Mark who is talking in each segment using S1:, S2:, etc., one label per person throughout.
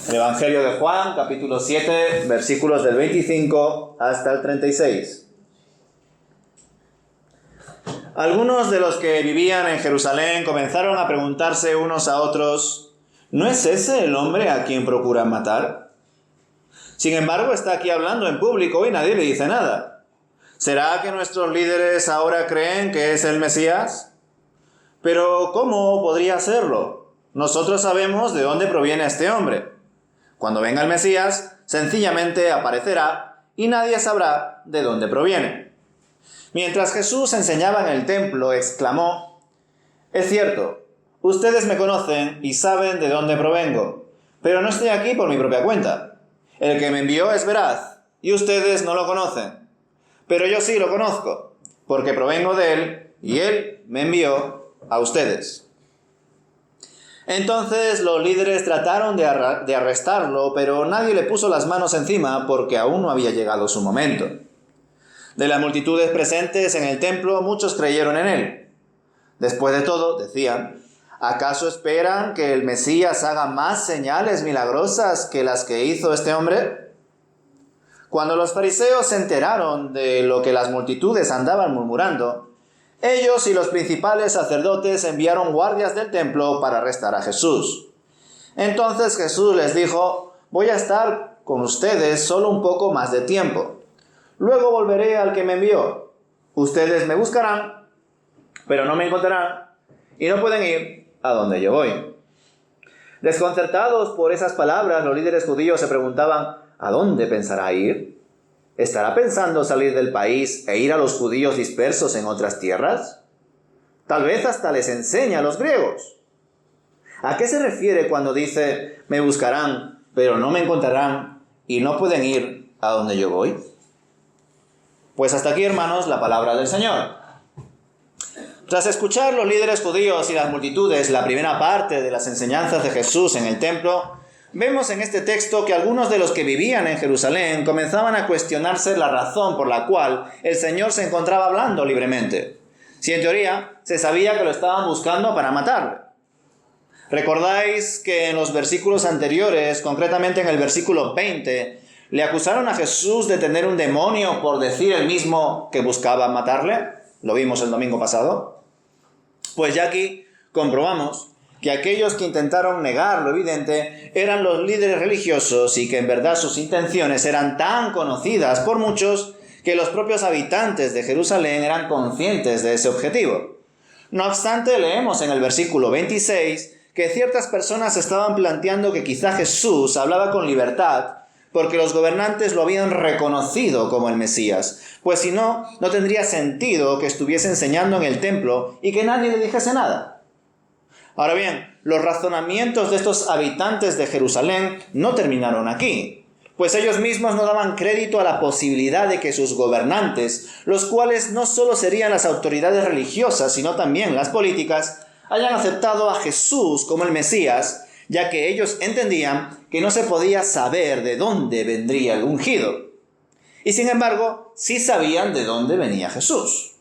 S1: El Evangelio de Juan, capítulo 7, versículos del 25 hasta el 36. Algunos de los que vivían en Jerusalén comenzaron a preguntarse unos a otros: ¿no es ese el hombre a quien procuran matar? Sin embargo, está aquí hablando en público y nadie le dice nada. ¿Será que nuestros líderes ahora creen que es el Mesías? Pero ¿cómo podría serlo? Nosotros sabemos de dónde proviene este hombre. Cuando venga el Mesías, sencillamente aparecerá y nadie sabrá de dónde proviene. Mientras Jesús enseñaba en el templo, exclamó: «Es cierto, ustedes me conocen y saben de dónde provengo, pero no estoy aquí por mi propia cuenta. El que me envió es veraz, y ustedes no lo conocen. Pero yo sí lo conozco, porque provengo de él, y él me envió a ustedes». Entonces los líderes trataron de arrestarlo, pero nadie le puso las manos encima porque aún no había llegado su momento. De las multitudes presentes en el templo, muchos creyeron en él. Después de todo, decían: ¿acaso esperan que el Mesías haga más señales milagrosas que las que hizo este hombre? Cuando los fariseos se enteraron de lo que las multitudes andaban murmurando, ellos y los principales sacerdotes enviaron guardias del templo para arrestar a Jesús. Entonces Jesús les dijo: «Voy a estar con ustedes solo un poco más de tiempo. Luego volveré al que me envió. Ustedes me buscarán, pero no me encontrarán, y no pueden ir a donde yo voy». Desconcertados por esas palabras, los líderes judíos se preguntaban: ¿a dónde pensará ir? ¿Estará pensando salir del país e ir a los judíos dispersos en otras tierras? Tal vez hasta les enseña a los griegos. ¿A qué se refiere cuando dice: «me buscarán, pero no me encontrarán, y no pueden ir a donde yo voy»? Pues hasta aquí, hermanos, la palabra del Señor. Tras escuchar los líderes judíos y las multitudes la primera parte de las enseñanzas de Jesús en el templo, vemos en este texto que algunos de los que vivían en Jerusalén comenzaban a cuestionarse la razón por la cual el Señor se encontraba hablando libremente, si en teoría se sabía que lo estaban buscando para matarle. ¿Recordáis que en los versículos anteriores, concretamente en el versículo 20, le acusaron a Jesús de tener un demonio por decir él mismo que buscaba matarle? Lo vimos el domingo pasado. Pues ya aquí comprobamos que aquellos que intentaron negar lo evidente eran los líderes religiosos y que en verdad sus intenciones eran tan conocidas por muchos que los propios habitantes de Jerusalén eran conscientes de ese objetivo. No obstante, leemos en el versículo 26 que ciertas personas estaban planteando que quizá Jesús hablaba con libertad porque los gobernantes lo habían reconocido como el Mesías, pues si no, no tendría sentido que estuviese enseñando en el templo y que nadie le dijese nada. Ahora bien, los razonamientos de estos habitantes de Jerusalén no terminaron aquí, pues ellos mismos no daban crédito a la posibilidad de que sus gobernantes, los cuales no solo serían las autoridades religiosas, sino también las políticas, hayan aceptado a Jesús como el Mesías, ya que ellos entendían que no se podía saber de dónde vendría el ungido. Y sin embargo, sí sabían de dónde venía Jesús.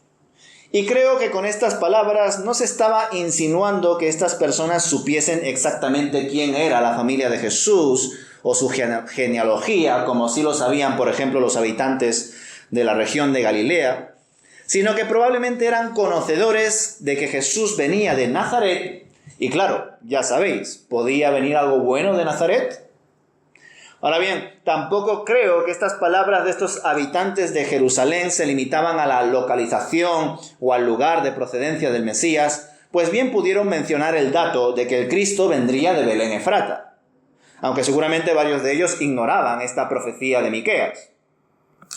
S1: Y creo que con estas palabras no se estaba insinuando que estas personas supiesen exactamente quién era la familia de Jesús o su genealogía, como sí lo sabían, por ejemplo, los habitantes de la región de Galilea, sino que probablemente eran conocedores de que Jesús venía de Nazaret. Y claro, ya sabéis, ¿podía venir algo bueno de Nazaret? Ahora bien, tampoco creo que estas palabras de estos habitantes de Jerusalén se limitaban a la localización o al lugar de procedencia del Mesías, pues bien pudieron mencionar el dato de que el Cristo vendría de Belén Efrata, aunque seguramente varios de ellos ignoraban esta profecía de Miqueas.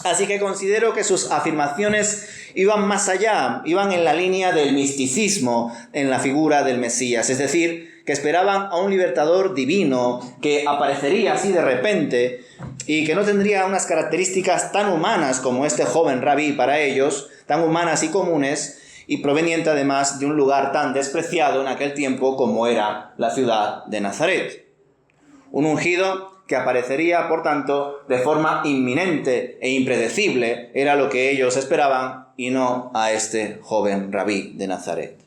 S1: Así que considero que sus afirmaciones iban más allá, iban en la línea del misticismo en la figura del Mesías, es decir, que esperaban a un libertador divino que aparecería así de repente y que no tendría unas características tan humanas como este joven rabí para ellos, tan humanas y comunes, y proveniente además de un lugar tan despreciado en aquel tiempo como era la ciudad de Nazaret. Un ungido que aparecería, por tanto, de forma inminente e impredecible, era lo que ellos esperaban, y no a este joven rabí de Nazaret.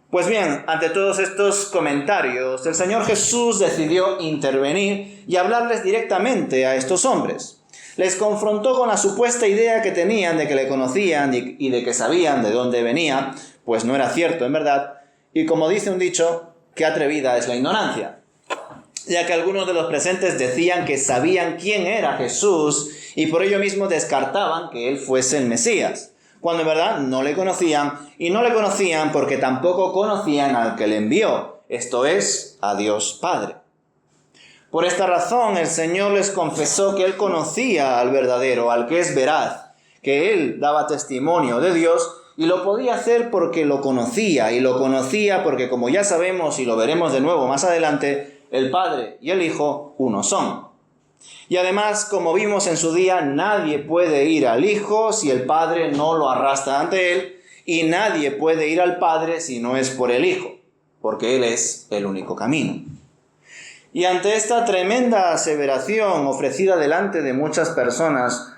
S1: Pues bien, ante todos estos comentarios, el Señor Jesús decidió intervenir y hablarles directamente a estos hombres. Les confrontó con la supuesta idea que tenían de que le conocían y de que sabían de dónde venía, pues no era cierto en verdad, y como dice un dicho, qué atrevida es la ignorancia, ya que algunos de los presentes decían que sabían quién era Jesús y por ello mismo descartaban que él fuese el Mesías, cuando en verdad no le conocían, y no le conocían porque tampoco conocían al que le envió, esto es, a Dios Padre. Por esta razón el Señor les confesó que él conocía al verdadero, al que es veraz, que él daba testimonio de Dios y lo podía hacer porque lo conocía, y lo conocía porque, como ya sabemos y lo veremos de nuevo más adelante, el Padre y el Hijo uno son. Y además, como vimos en su día, nadie puede ir al Hijo si el Padre no lo arrastra ante él, y nadie puede ir al Padre si no es por el Hijo, porque él es el único camino. Y ante esta tremenda aseveración ofrecida delante de muchas personas,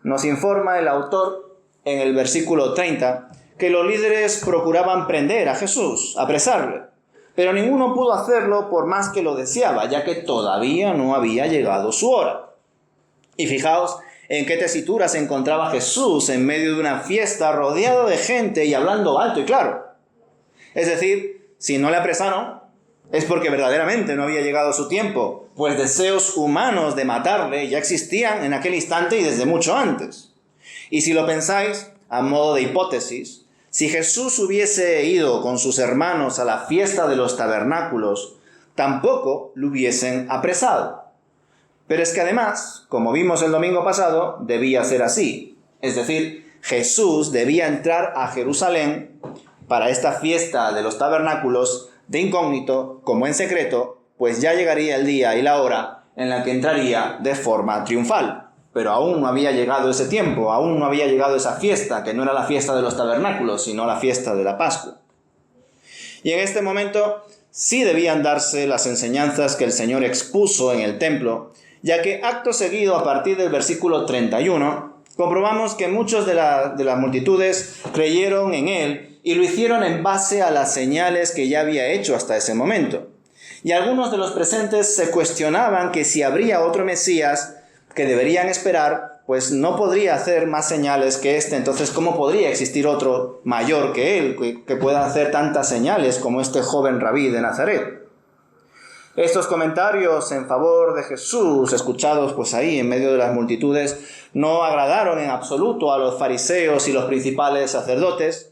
S1: nos informa el autor en el versículo 30 que los líderes procuraban prender a Jesús, apresarle, pero ninguno pudo hacerlo por más que lo deseaba, ya que todavía no había llegado su hora. Y fijaos en qué tesitura se encontraba Jesús en medio de una fiesta, rodeado de gente y hablando alto y claro. Es decir, si no le apresaron, es porque verdaderamente no había llegado su tiempo, pues deseos humanos de matarle ya existían en aquel instante y desde mucho antes. Y si lo pensáis, a modo de hipótesis, si Jesús hubiese ido con sus hermanos a la fiesta de los tabernáculos, tampoco lo hubiesen apresado. Pero es que además, como vimos el domingo pasado, debía ser así. Es decir, Jesús debía entrar a Jerusalén para esta fiesta de los tabernáculos de incógnito, como en secreto, pues ya llegaría el día y la hora en la que entraría de forma triunfal. Pero aún no había llegado ese tiempo, aún no había llegado esa fiesta, que no era la fiesta de los tabernáculos, sino la fiesta de la Pascua. Y en este momento sí debían darse las enseñanzas que el Señor expuso en el templo, ya que acto seguido, a partir del versículo 31, comprobamos que muchos de las multitudes creyeron en él y lo hicieron en base a las señales que ya había hecho hasta ese momento. Y algunos de los presentes se cuestionaban que si habría otro Mesías que deberían esperar, pues no podría hacer más señales que este. Entonces, ¿cómo podría existir otro mayor que él, que pueda hacer tantas señales como este joven rabí de Nazaret? Estos comentarios en favor de Jesús, escuchados pues ahí en medio de las multitudes, no agradaron en absoluto a los fariseos y los principales sacerdotes,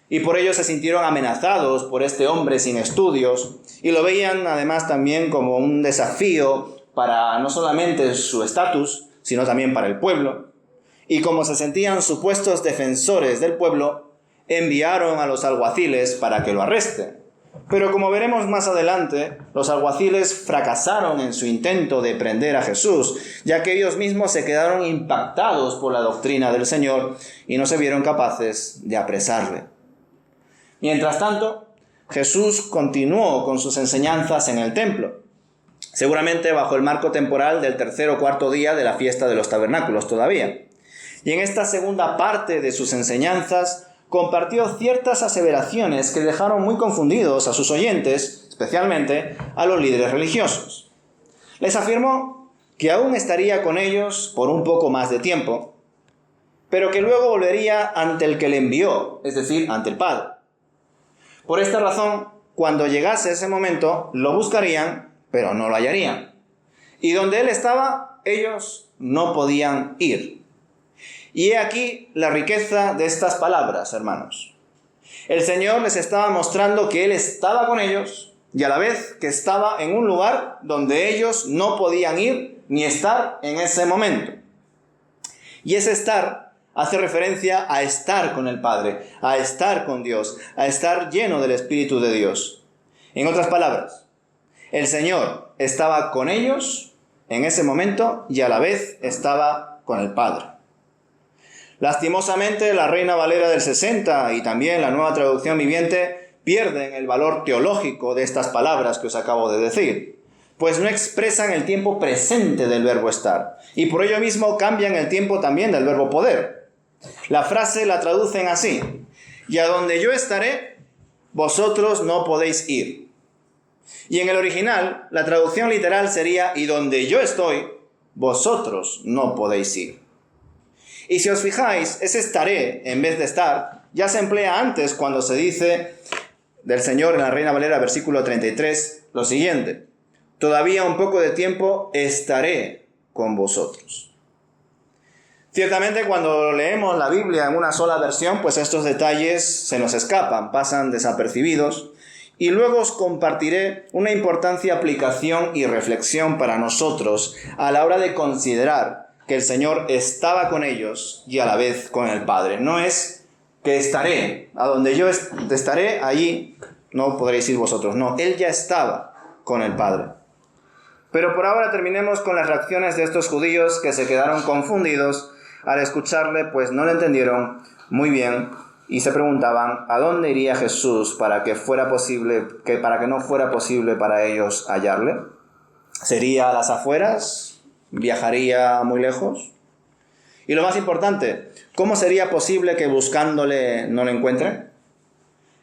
S1: y por ello se sintieron amenazados por este hombre sin estudios, y lo veían además también como un desafío para no solamente su estatus, sino también para el pueblo. Y como se sentían supuestos defensores del pueblo, enviaron a los alguaciles para que lo arresten. Pero como veremos más adelante, los alguaciles fracasaron en su intento de prender a Jesús, ya que ellos mismos se quedaron impactados por la doctrina del Señor y no se vieron capaces de apresarle. Mientras tanto, Jesús continuó con sus enseñanzas en el templo, seguramente bajo el marco temporal del tercer o cuarto día de la fiesta de los tabernáculos todavía. Y en esta segunda parte de sus enseñanzas compartió ciertas aseveraciones que dejaron muy confundidos a sus oyentes, especialmente a los líderes religiosos. Les afirmó que aún estaría con ellos por un poco más de tiempo, pero que luego volvería ante el que le envió, es decir, ante el Padre. Por esta razón, cuando llegase ese momento, lo buscarían, pero no lo hallarían. Y donde él estaba, ellos no podían ir. Y he aquí la riqueza de estas palabras, hermanos. El Señor les estaba mostrando que él estaba con ellos y a la vez que estaba en un lugar donde ellos no podían ir ni estar en ese momento. Y ese estar hace referencia a estar con el Padre, a estar con Dios, a estar lleno del Espíritu de Dios. En otras palabras, el Señor estaba con ellos en ese momento y a la vez estaba con el Padre. Lastimosamente, la Reina Valera del 60 y también la Nueva Traducción Viviente pierden el valor teológico de estas palabras que os acabo de decir, pues no expresan el tiempo presente del verbo estar, y por ello mismo cambian el tiempo también del verbo poder. La frase la traducen así: y a donde yo estaré, vosotros no podéis ir. Y en el original, la traducción literal sería, y donde yo estoy, vosotros no podéis ir. Y si os fijáis, ese estaré, en vez de estar, ya se emplea antes cuando se dice del Señor en la Reina Valera, versículo 33, lo siguiente: todavía un poco de tiempo estaré con vosotros. Ciertamente cuando leemos la Biblia en una sola versión, pues estos detalles se nos escapan, pasan desapercibidos, y luego os compartiré una importante aplicación y reflexión para nosotros a la hora de considerar que el Señor estaba con ellos y a la vez con el Padre. No es que estaré, a donde yo estaré, allí no podréis ir vosotros. No, Él ya estaba con el Padre. Pero por ahora terminemos con las reacciones de estos judíos que se quedaron confundidos al escucharle, pues no lo entendieron muy bien y se preguntaban a dónde iría Jesús para que no fuera posible para ellos hallarle. ¿Sería a las afueras? ¿Viajaría muy lejos? Y lo más importante, ¿cómo sería posible que buscándole no lo encuentren?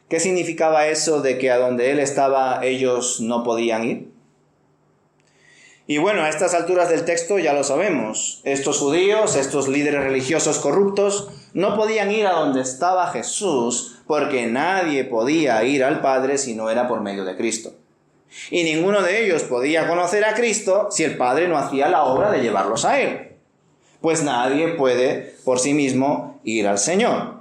S1: ¿Qué significaba eso de que a donde él estaba ellos no podían ir? Y bueno, a estas alturas del texto ya lo sabemos. Estos judíos, estos líderes religiosos corruptos, no podían ir a donde estaba Jesús porque nadie podía ir al Padre si no era por medio de Cristo. Y ninguno de ellos podía conocer a Cristo si el Padre no hacía la obra de llevarlos a Él. Pues nadie puede por sí mismo ir al Señor.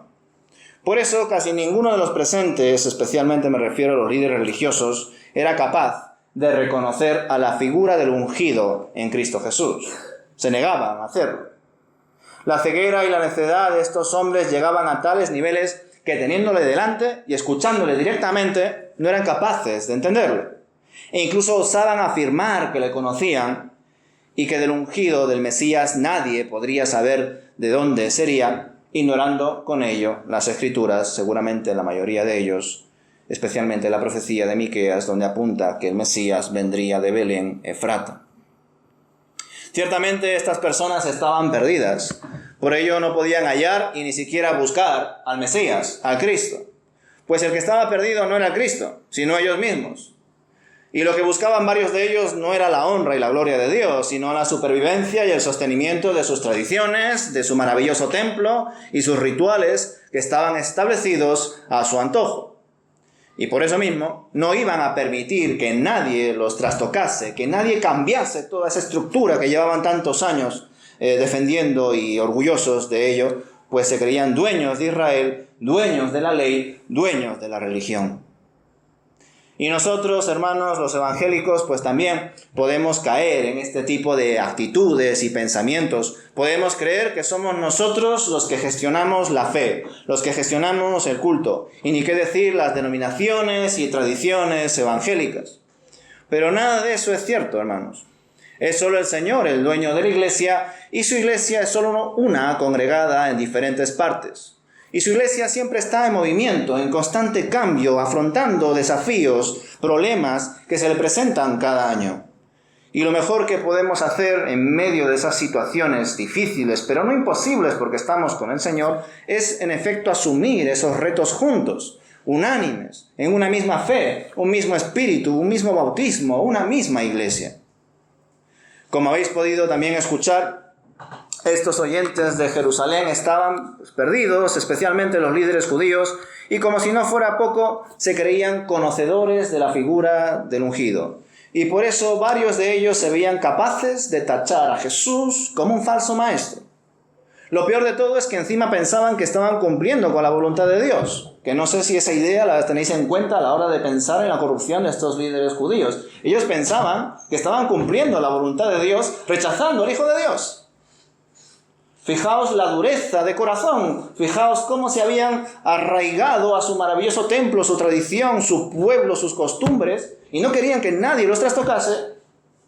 S1: Por eso casi ninguno de los presentes, especialmente me refiero a los líderes religiosos, era capaz de reconocer a la figura del ungido en Cristo Jesús. Se negaban a hacerlo. La ceguera y la necedad de estos hombres llegaban a tales niveles que teniéndole delante y escuchándole directamente no eran capaces de entenderle. E incluso osaban afirmar que le conocían y que del ungido del Mesías nadie podría saber de dónde sería, ignorando con ello las Escrituras, seguramente la mayoría de ellos, especialmente la profecía de Miqueas, donde apunta que el Mesías vendría de Belén, Efrata. Ciertamente estas personas estaban perdidas, por ello no podían hallar y ni siquiera buscar al Mesías, al Cristo, pues el que estaba perdido no era el Cristo, sino ellos mismos. Y lo que buscaban varios de ellos no era la honra y la gloria de Dios, sino la supervivencia y el sostenimiento de sus tradiciones, de su maravilloso templo y sus rituales que estaban establecidos a su antojo. Y por eso mismo no iban a permitir que nadie los trastocase, que nadie cambiase toda esa estructura que llevaban tantos años defendiendo y orgullosos de ello, pues se creían dueños de Israel, dueños de la ley, dueños de la religión. Y nosotros, hermanos, los evangélicos, pues también podemos caer en este tipo de actitudes y pensamientos. Podemos creer que somos nosotros los que gestionamos la fe, los que gestionamos el culto, y ni qué decir las denominaciones y tradiciones evangélicas. Pero nada de eso es cierto, hermanos. Es solo el Señor el dueño de la iglesia, y su iglesia es solo una congregada en diferentes partes. Y su iglesia siempre está en movimiento, en constante cambio, afrontando desafíos, problemas que se le presentan cada año. Y lo mejor que podemos hacer en medio de esas situaciones difíciles, pero no imposibles porque estamos con el Señor, es en efecto asumir esos retos juntos, unánimes, en una misma fe, un mismo espíritu, un mismo bautismo, una misma iglesia. Como habéis podido también escuchar, estos oyentes de Jerusalén estaban perdidos, especialmente los líderes judíos, y como si no fuera poco, se creían conocedores de la figura del ungido. Y por eso varios de ellos se veían capaces de tachar a Jesús como un falso maestro. Lo peor de todo es que encima pensaban que estaban cumpliendo con la voluntad de Dios, que no sé si esa idea la tenéis en cuenta a la hora de pensar en la corrupción de estos líderes judíos. Ellos pensaban que estaban cumpliendo la voluntad de Dios, rechazando al Hijo de Dios. Fijaos la dureza de corazón, fijaos cómo se habían arraigado a su maravilloso templo, su tradición, su pueblo, sus costumbres, y no querían que nadie los trastocase,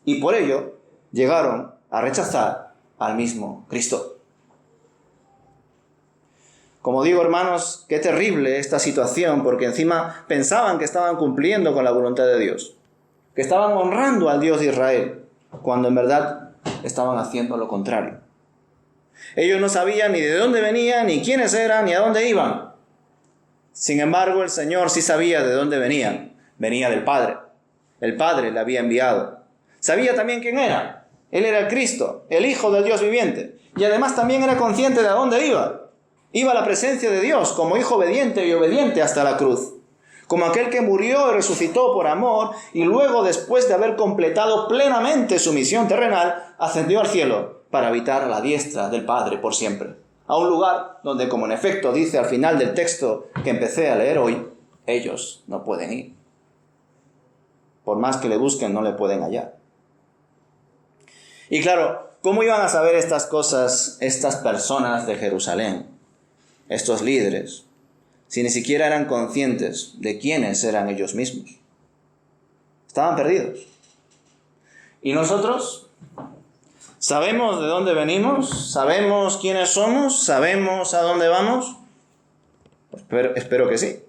S1: y por ello llegaron a rechazar al mismo Cristo. Como digo, hermanos, qué terrible esta situación, porque encima pensaban que estaban cumpliendo con la voluntad de Dios, que estaban honrando al Dios de Israel, cuando en verdad estaban haciendo lo contrario. Ellos no sabían ni de dónde venían, ni quiénes eran, ni a dónde iban. Sin embargo, el Señor sí sabía de dónde venía. Venía del Padre. El Padre le había enviado. Sabía también quién era. Él era el Cristo, el Hijo del Dios viviente. Y además también era consciente de a dónde iba. Iba a la presencia de Dios como hijo obediente y obediente hasta la cruz. Como aquel que murió y resucitó por amor y luego, después de haber completado plenamente su misión terrenal, ascendió al cielo para habitar a la diestra del Padre por siempre. A un lugar donde, como en efecto dice al final del texto que empecé a leer hoy, ellos no pueden ir. Por más que le busquen, no le pueden hallar. Y claro, ¿cómo iban a saber estas cosas estas personas de Jerusalén, estos líderes, si ni siquiera eran conscientes de quiénes eran ellos mismos? Estaban perdidos. ¿Y nosotros? ¿Sabemos de dónde venimos? ¿Sabemos quiénes somos? ¿Sabemos a dónde vamos? Espero que sí.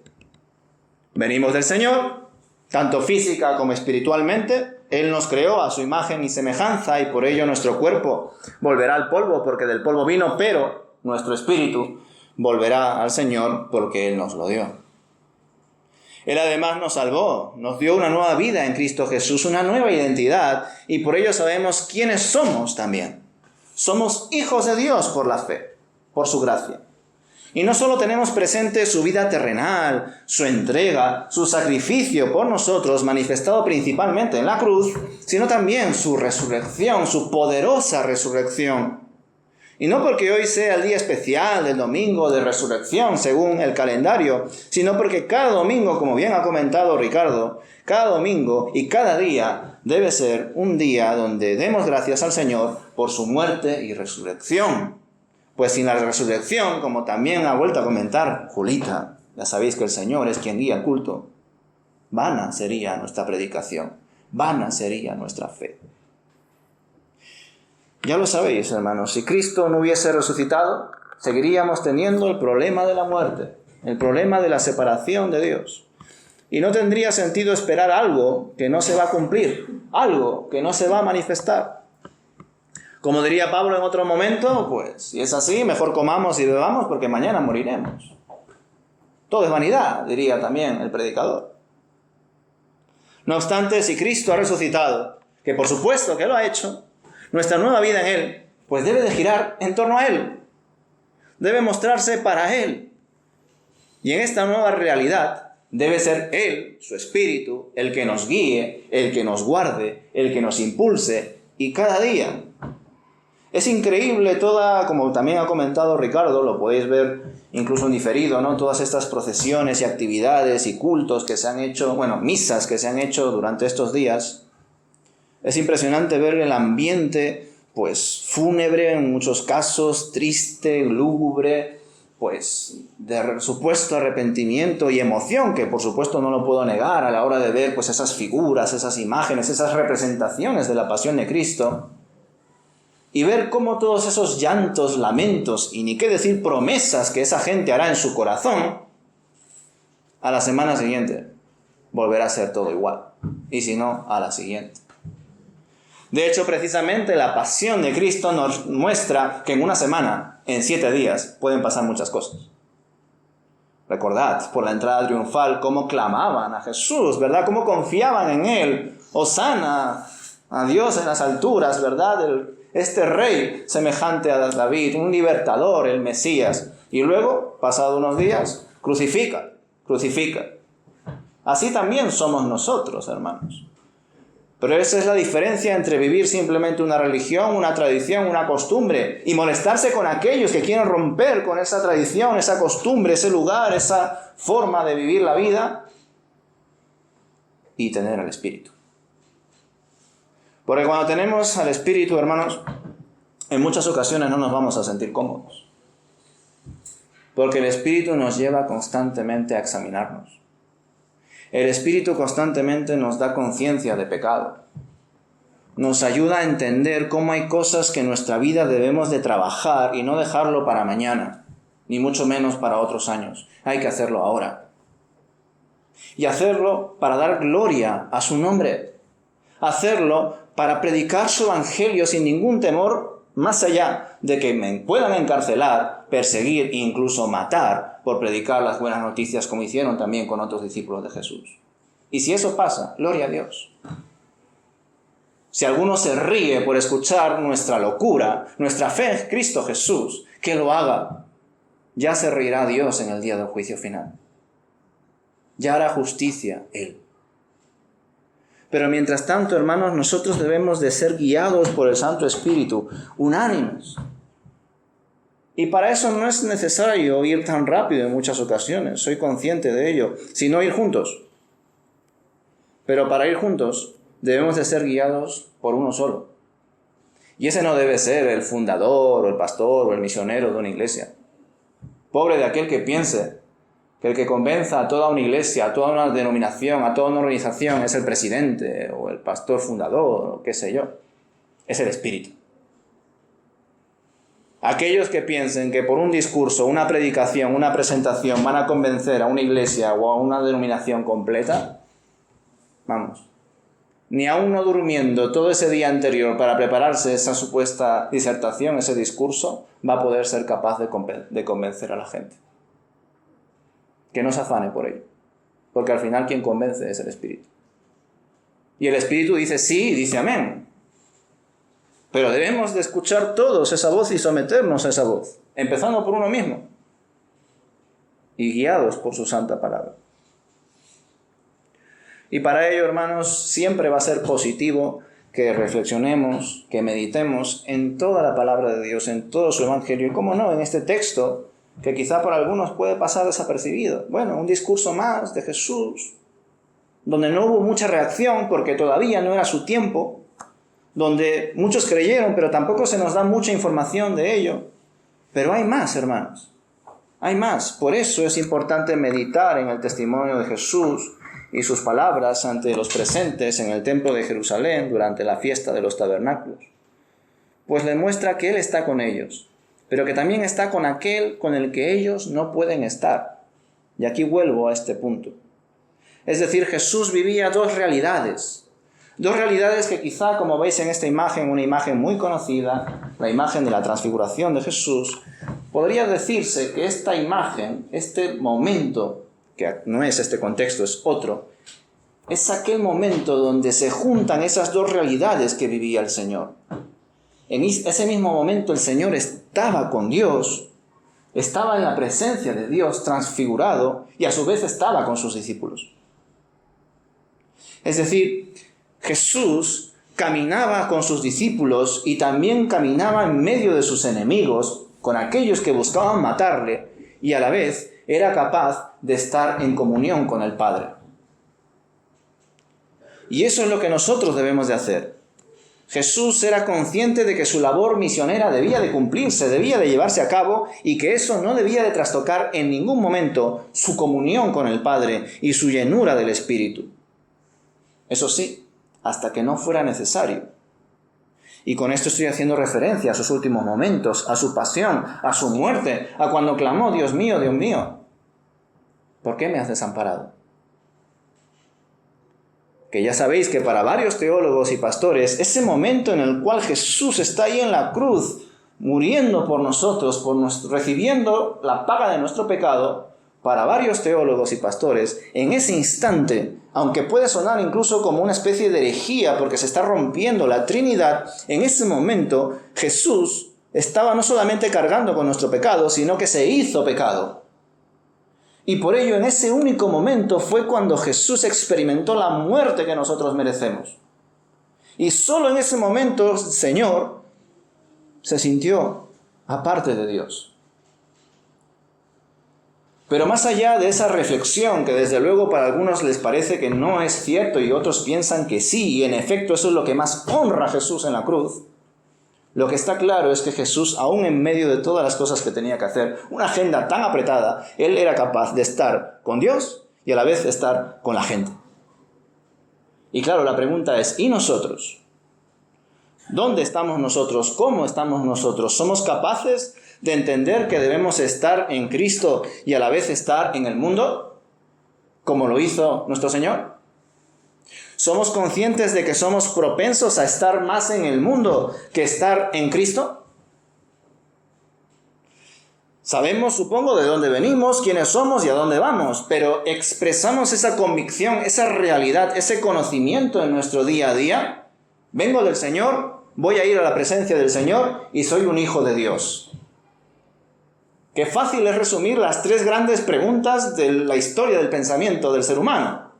S1: Venimos del Señor, tanto física como espiritualmente. Él nos creó a su imagen y semejanza y por ello nuestro cuerpo volverá al polvo porque del polvo vino, pero nuestro espíritu volverá al Señor porque Él nos lo dio. Él además nos salvó, nos dio una nueva vida en Cristo Jesús, una nueva identidad, y por ello sabemos quiénes somos también. Somos hijos de Dios por la fe, por su gracia. Y no solo tenemos presente su vida terrenal, su entrega, su sacrificio por nosotros, manifestado principalmente en la cruz, sino también su resurrección, su poderosa resurrección. Y no porque hoy sea el día especial del domingo de resurrección, según el calendario, sino porque cada domingo, como bien ha comentado Ricardo, cada domingo y cada día debe ser un día donde demos gracias al Señor por su muerte y resurrección. Pues sin la resurrección, como también ha vuelto a comentar Julita, ya sabéis que el Señor es quien guía el culto, vana sería nuestra predicación, vana sería nuestra fe. Ya lo sabéis, hermanos, si Cristo no hubiese resucitado, seguiríamos teniendo el problema de la muerte, el problema de la separación de Dios. Y no tendría sentido esperar algo que no se va a cumplir, algo que no se va a manifestar. Como diría Pablo en otro momento, pues si es así, mejor comamos y bebamos porque mañana moriremos. Todo es vanidad, diría también el predicador. No obstante, si Cristo ha resucitado, que por supuesto que lo ha hecho, nuestra nueva vida en Él, pues debe de girar en torno a Él. Debe mostrarse para Él. Y en esta nueva realidad debe ser Él, su Espíritu, el que nos guíe, el que nos guarde, el que nos impulse, y cada día. Es increíble toda, como también ha comentado Ricardo, lo podéis ver incluso en diferido, ¿no? Todas estas procesiones y actividades y cultos que se han hecho, misas que se han hecho durante estos días. Es impresionante ver el ambiente, pues, fúnebre en muchos casos, triste, lúgubre, pues, de supuesto arrepentimiento y emoción, que por supuesto no lo puedo negar a la hora de ver, pues, esas figuras, esas imágenes, esas representaciones de la pasión de Cristo, y ver cómo todos esos llantos, lamentos, y ni qué decir promesas que esa gente hará en su corazón, a la semana siguiente volverá a ser todo igual, y si no, a la siguiente. De hecho, precisamente la pasión de Cristo nos muestra que en una semana, en 7 días, pueden pasar muchas cosas. Recordad, por la entrada triunfal, cómo clamaban a Jesús, ¿verdad? Cómo confiaban en Él. Hosana a Dios en las alturas, ¿verdad? Este rey semejante a David, un libertador, el Mesías. Y luego, pasados unos días, crucifica. Así también somos nosotros, hermanos. Pero esa es la diferencia entre vivir simplemente una religión, una tradición, una costumbre y molestarse con aquellos que quieren romper con esa tradición, esa costumbre, ese lugar, esa forma de vivir la vida y tener al Espíritu. Porque cuando tenemos al Espíritu, hermanos, en muchas ocasiones no nos vamos a sentir cómodos. Porque el Espíritu nos lleva constantemente a examinarnos. El Espíritu constantemente nos da conciencia de pecado. Nos ayuda a entender cómo hay cosas que en nuestra vida debemos de trabajar y no dejarlo para mañana, ni mucho menos para otros años. Hay que hacerlo ahora. Y hacerlo para dar gloria a su nombre. Hacerlo para predicar su evangelio sin ningún temor Más allá de que me puedan encarcelar, perseguir e incluso matar por predicar las buenas noticias como hicieron también con otros discípulos de Jesús. Y si eso pasa, gloria a Dios. Si alguno se ríe por escuchar nuestra locura, nuestra fe en Cristo Jesús, que lo haga. Ya se reirá Dios en el día del juicio final. Ya hará justicia Él. Pero mientras tanto, hermanos, nosotros debemos de ser guiados por el Santo Espíritu, unánimes. Y para eso no es necesario ir tan rápido en muchas ocasiones, soy consciente de ello, sino ir juntos. Pero para ir juntos debemos de ser guiados por uno solo. Y ese no debe ser el fundador, o el pastor, o el misionero de una iglesia. Pobre de aquel que piense que el que convenza a toda una iglesia, a toda una denominación, a toda una organización es el presidente, o el pastor fundador, o qué sé yo. Es el Espíritu. Aquellos que piensen que por un discurso, una predicación, una presentación van a convencer a una iglesia o a una denominación completa, vamos, ni aún no durmiendo todo ese día anterior para prepararse esa supuesta disertación, ese discurso, va a poder ser capaz de convencer a la gente. Que no se afane por ello, porque al final quien convence es el Espíritu. Y el Espíritu dice sí y dice amén. Pero debemos de escuchar todos esa voz y someternos a esa voz, empezando por uno mismo y guiados por su santa palabra. Y para ello, hermanos, siempre va a ser positivo que reflexionemos, que meditemos en toda la palabra de Dios, en todo su evangelio. Y cómo no, en este texto, que quizá por algunos puede pasar desapercibido. Bueno, un discurso más de Jesús, donde no hubo mucha reacción porque todavía no era su tiempo, donde muchos creyeron, pero tampoco se nos da mucha información de ello. Pero hay más, hermanos. Hay más. Por eso es importante meditar en el testimonio de Jesús y sus palabras ante los presentes en el templo de Jerusalén durante la fiesta de los tabernáculos. Pues le muestra que Él está con ellos, pero que también está con aquel con el que ellos no pueden estar. Y aquí vuelvo a este punto. Es decir, Jesús vivía dos realidades que quizá, como veis en esta imagen, una imagen muy conocida, la imagen de la transfiguración de Jesús, podría decirse que esta imagen, este momento, que no es este contexto, es otro, es aquel momento donde se juntan esas dos realidades que vivía el Señor. En ese mismo momento el Señor estaba con Dios, estaba en la presencia de Dios transfigurado y a su vez estaba con sus discípulos. Es decir, Jesús caminaba con sus discípulos y también caminaba en medio de sus enemigos, con aquellos que buscaban matarle, y a la vez era capaz de estar en comunión con el Padre. Y eso es lo que nosotros debemos de hacer. Jesús era consciente de que su labor misionera debía de cumplirse, debía de llevarse a cabo, y que eso no debía de trastocar en ningún momento su comunión con el Padre y su llenura del Espíritu. Eso sí, hasta que no fuera necesario. Y con esto estoy haciendo referencia a sus últimos momentos, a su pasión, a su muerte, a cuando clamó, Dios mío, ¿por qué me has desamparado? Que ya sabéis que para varios teólogos y pastores, ese momento en el cual Jesús está ahí en la cruz, muriendo por nosotros, recibiendo la paga de nuestro pecado, para varios teólogos y pastores, en ese instante, aunque puede sonar incluso como una especie de herejía porque se está rompiendo la Trinidad, en ese momento Jesús estaba no solamente cargando con nuestro pecado, sino que se hizo pecado. Y por ello en ese único momento fue cuando Jesús experimentó la muerte que nosotros merecemos. Y solo en ese momento el Señor se sintió aparte de Dios. Pero más allá de esa reflexión, que desde luego para algunos les parece que no es cierto y otros piensan que sí, y en efecto eso es lo que más honra a Jesús en la cruz, lo que está claro es que Jesús, aún en medio de todas las cosas que tenía que hacer, una agenda tan apretada, Él era capaz de estar con Dios y a la vez estar con la gente. Y claro, la pregunta es, ¿y nosotros? ¿Dónde estamos nosotros? ¿Cómo estamos nosotros? ¿Somos capaces de entender que debemos estar en Cristo y a la vez estar en el mundo, como lo hizo nuestro Señor? ¿Somos conscientes de que somos propensos a estar más en el mundo que estar en Cristo? Sabemos, supongo, de dónde venimos, quiénes somos y a dónde vamos, pero ¿expresamos esa convicción, esa realidad, ese conocimiento en nuestro día a día? Vengo del Señor, voy a ir a la presencia del Señor y soy un hijo de Dios. Qué fácil es resumir las tres grandes preguntas de la historia del pensamiento del ser humano.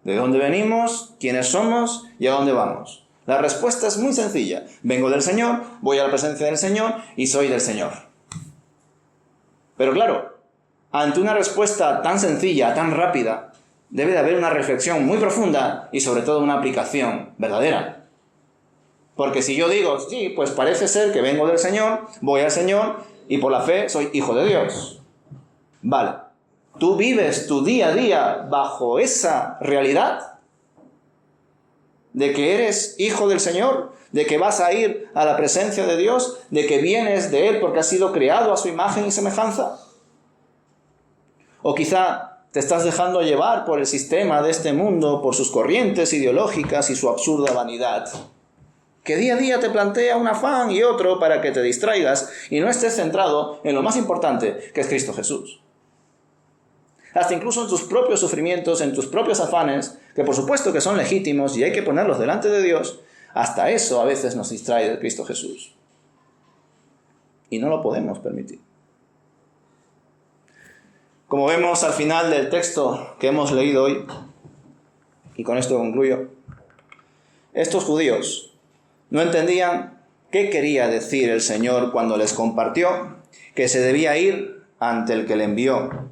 S1: ¿De dónde venimos? ¿Quiénes somos? ¿Y a dónde vamos? La respuesta es muy sencilla. Vengo del Señor, voy a la presencia del Señor y soy del Señor. Pero claro, ante una respuesta tan sencilla, tan rápida, debe de haber una reflexión muy profunda y sobre todo una aplicación verdadera. Porque si yo digo, sí, pues parece ser que vengo del Señor, voy al Señor y por la fe soy hijo de Dios. Vale, ¿tú vives tu día a día bajo esa realidad? ¿De que eres hijo del Señor? ¿De que vas a ir a la presencia de Dios? ¿De que vienes de Él porque has sido creado a su imagen y semejanza? ¿O quizá te estás dejando llevar por el sistema de este mundo, por sus corrientes ideológicas y su absurda vanidad? Que día a día te plantea un afán y otro para que te distraigas y no estés centrado en lo más importante, que es Cristo Jesús. Hasta incluso en tus propios sufrimientos, en tus propios afanes, que por supuesto que son legítimos y hay que ponerlos delante de Dios, hasta eso a veces nos distrae de Cristo Jesús. Y no lo podemos permitir. Como vemos al final del texto que hemos leído hoy, y con esto concluyo, estos judíos no entendían qué quería decir el Señor cuando les compartió que se debía ir ante el que le envió.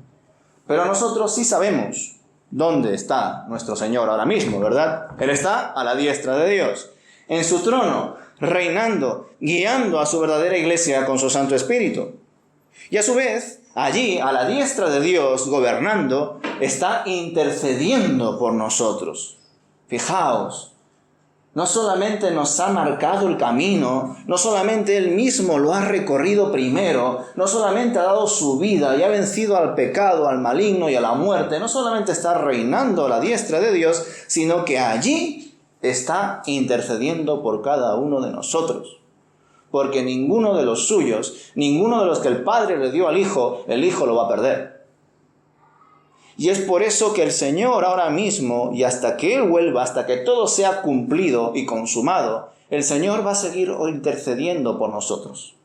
S1: Pero nosotros sí sabemos dónde está nuestro Señor ahora mismo, ¿verdad? Él está a la diestra de Dios, en su trono, reinando, guiando a su verdadera iglesia con su Santo Espíritu. Y a su vez, allí, a la diestra de Dios, gobernando, está intercediendo por nosotros. Fijaos, no solamente nos ha marcado el camino, no solamente Él mismo lo ha recorrido primero, no solamente ha dado su vida y ha vencido al pecado, al maligno y a la muerte, no solamente está reinando a la diestra de Dios, sino que allí está intercediendo por cada uno de nosotros. Porque ninguno de los suyos, ninguno de los que el Padre le dio al Hijo, el Hijo lo va a perder. Y es por eso que el Señor ahora mismo, y hasta que Él vuelva, hasta que todo sea cumplido y consumado, el Señor va a seguir intercediendo por nosotros.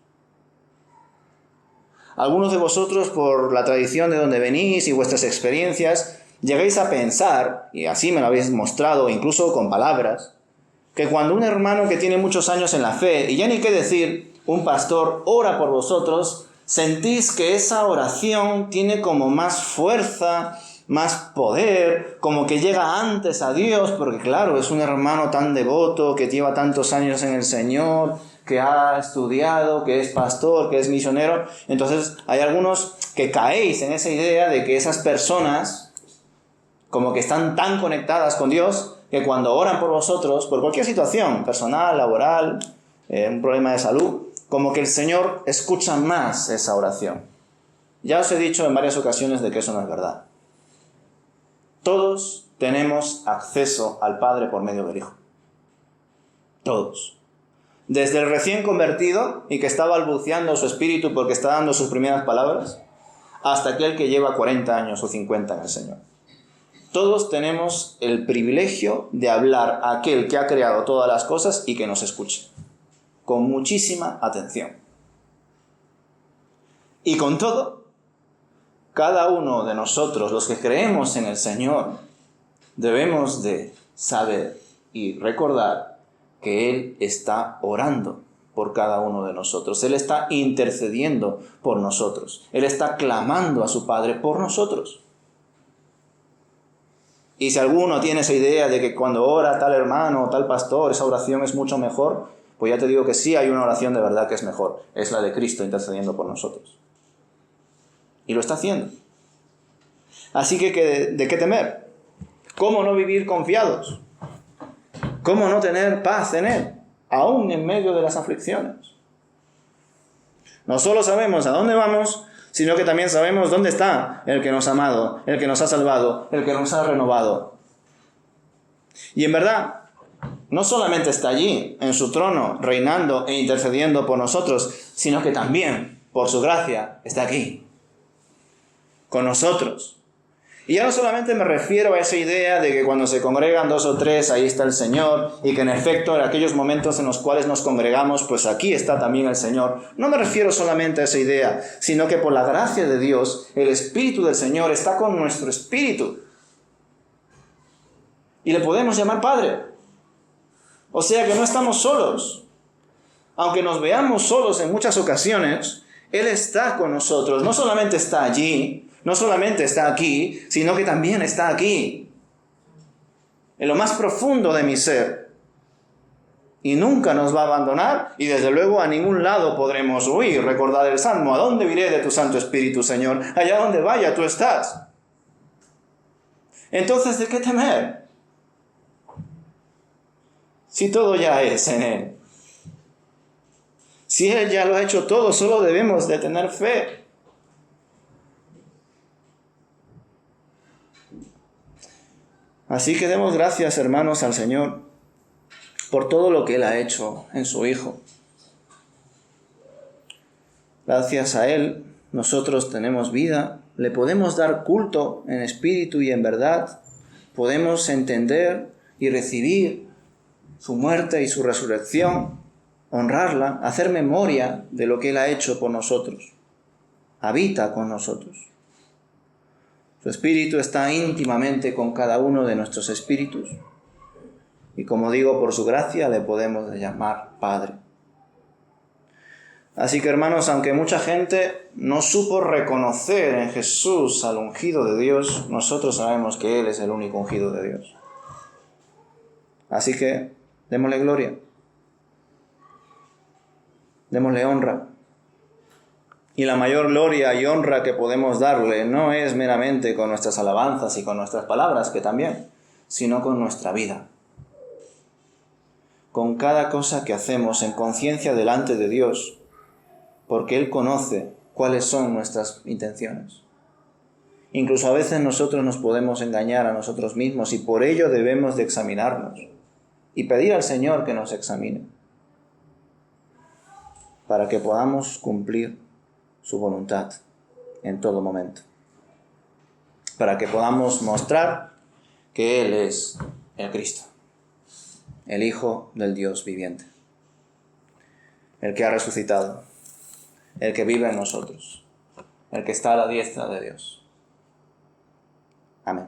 S1: Algunos de vosotros, por la tradición de donde venís y vuestras experiencias, llegáis a pensar, y así me lo habéis mostrado, incluso con palabras, que cuando un hermano que tiene muchos años en la fe, y ya ni qué decir, un pastor ora por vosotros, sentís que esa oración tiene como más fuerza, más poder, como que llega antes a Dios, porque claro, es un hermano tan devoto, que lleva tantos años en el Señor, que ha estudiado, que es pastor, que es misionero. Entonces hay algunos que caéis en esa idea de que esas personas, como que están tan conectadas con Dios, que cuando oran por vosotros, por cualquier situación, personal, laboral, un problema de salud, como que el Señor escucha más esa oración. Ya os he dicho en varias ocasiones de que eso no es verdad. Todos tenemos acceso al Padre por medio del Hijo. Todos. Desde el recién convertido y que está balbuceando su espíritu porque está dando sus primeras palabras, hasta aquel que lleva 40 años o 50 en el Señor. Todos tenemos el privilegio de hablar a aquel que ha creado todas las cosas y que nos escuche, con muchísima atención. Y con todo, cada uno de nosotros, los que creemos en el Señor, debemos de saber y recordar que Él está orando por cada uno de nosotros. Él está intercediendo por nosotros. Él está clamando a su Padre por nosotros. Y si alguno tiene esa idea de que cuando ora tal hermano o tal pastor, esa oración es mucho mejor, pues ya te digo que sí hay una oración de verdad que es mejor. Es la de Cristo intercediendo por nosotros. Y lo está haciendo. Así que ¿de qué temer? ¿Cómo no vivir confiados? ¿Cómo no tener paz en Él, aún en medio de las aflicciones? No solo sabemos a dónde vamos, sino que también sabemos dónde está el que nos ha amado, el que nos ha salvado, el que nos ha renovado. Y en verdad, no solamente está allí, en su trono, reinando e intercediendo por nosotros, sino que también por su gracia, está aquí, con nosotros. Y ya no solamente me refiero a esa idea de que cuando se congregan 2 o 3, ahí está el Señor, y que en efecto en aquellos momentos en los cuales nos congregamos, pues aquí está también el Señor. No me refiero solamente a esa idea, sino que por la gracia de Dios, el Espíritu del Señor está con nuestro espíritu. Y le podemos llamar Padre. O sea que no estamos solos. Aunque nos veamos solos en muchas ocasiones, Él está con nosotros. No solamente está allí, no solamente está aquí, sino que también está aquí, en lo más profundo de mi ser. Y nunca nos va a abandonar, y desde luego a ningún lado podremos huir. Recordad el Salmo: ¿a dónde iré de tu Santo Espíritu, Señor? Allá donde vaya, tú estás. Entonces, ¿de qué temer? Si todo ya es en Él. Si Él ya lo ha hecho todo, solo debemos de tener fe. Así que demos gracias, hermanos, al Señor por todo lo que Él ha hecho en su Hijo. Gracias a Él, nosotros tenemos vida, le podemos dar culto en espíritu y en verdad, podemos entender y recibir su muerte y su resurrección, honrarla, hacer memoria de lo que Él ha hecho por nosotros. Habita con nosotros. Su Espíritu está íntimamente con cada uno de nuestros espíritus. Y como digo, por su gracia le podemos llamar Padre. Así que, hermanos, aunque mucha gente no supo reconocer en Jesús al ungido de Dios, nosotros sabemos que Él es el único ungido de Dios. Así que démosle gloria. Démosle honra. Y la mayor gloria y honra que podemos darle no es meramente con nuestras alabanzas y con nuestras palabras, que también, sino con nuestra vida. Con cada cosa que hacemos en conciencia delante de Dios, porque Él conoce cuáles son nuestras intenciones. Incluso a veces nosotros nos podemos engañar a nosotros mismos y por ello debemos de examinarnos y pedir al Señor que nos examine para que podamos cumplir su voluntad en todo momento, para que podamos mostrar que Él es el Cristo, el Hijo del Dios viviente, el que ha resucitado, el que vive en nosotros, el que está a la diestra de Dios. Amén.